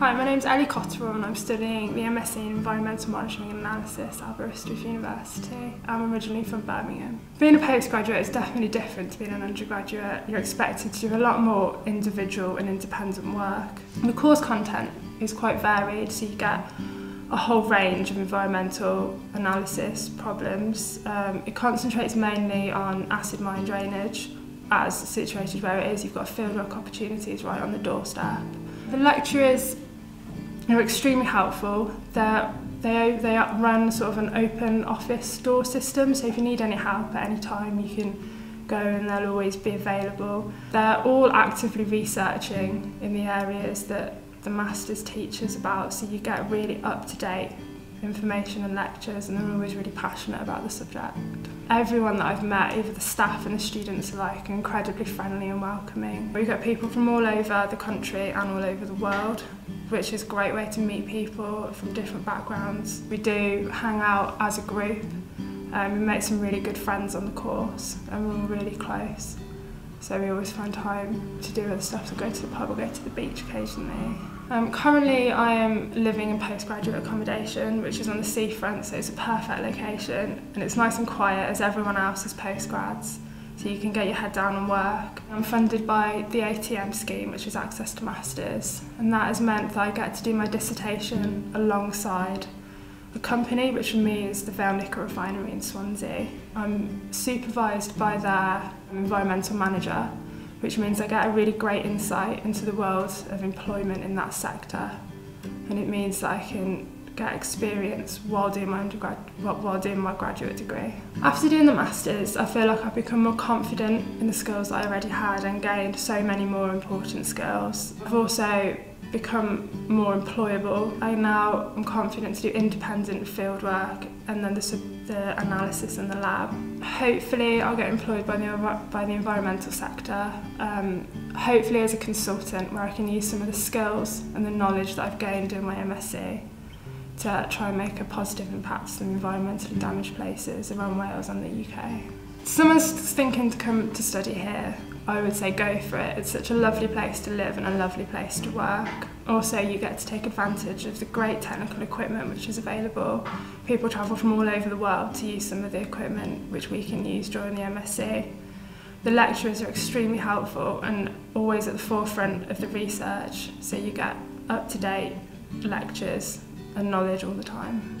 Hi, my name's Ellie Cotterill and I'm studying the MSc in Environmental Monitoring and Analysis at Aberystwyth University. I'm originally from Birmingham. Being a postgraduate is definitely different to being an undergraduate. You're expected to do a lot more individual and independent work. And the course content is quite varied, so you get a whole range of environmental analysis problems. It concentrates mainly on acid mine drainage, as situated where it is, you've got fieldwork opportunities right on the doorstep. The lecturers are extremely helpful. They run sort of an open office door system, so if you need any help at any time you can go and they'll always be available. They're all actively researching in the areas that the masters teach us about, so you get really up-to-date information and lectures, and they're always really passionate about the subject. Everyone that I've met, either the staff and the students alike, are incredibly friendly and welcoming. We get people from all over the country and all over the world, which is a great way to meet people from different backgrounds. We do hang out as a group, we make some really good friends on the course, and we're all really close. So we always find time to do other stuff, so go to the pub or go to the beach occasionally. Currently I am living in postgraduate accommodation, which is on the seafront, so it's a perfect location, and it's nice and quiet as everyone else is postgrads, so you can get your head down and work. I'm funded by the ATM scheme, which is Access to Masters, and that has meant that I get to do my dissertation alongside a company, which for me is the Vale Nickel Refinery in Swansea. I'm supervised by their environmental manager, which means I get a really great insight into the world of employment in that sector, and it means that I can get experience while doing my graduate degree. After doing the masters, I feel like I've become more confident in the skills that I already had and gained so many more important skills. I've also become more employable. I now am confident to do independent field work and then the analysis in the lab. Hopefully I'll get employed by the environmental sector, hopefully as a consultant, where I can use some of the skills and the knowledge that I've gained in my MSc to try and make a positive impact to some environmentally damaged places around Wales and the UK. If someone's thinking to come to study here, I would say go for it. It's such a lovely place to live and a lovely place to work. Also, you get to take advantage of the great technical equipment which is available. People travel from all over the world to use some of the equipment which we can use during the MSc. The lecturers are extremely helpful and always at the forefront of the research, so you get up-to-date lectures and knowledge all the time.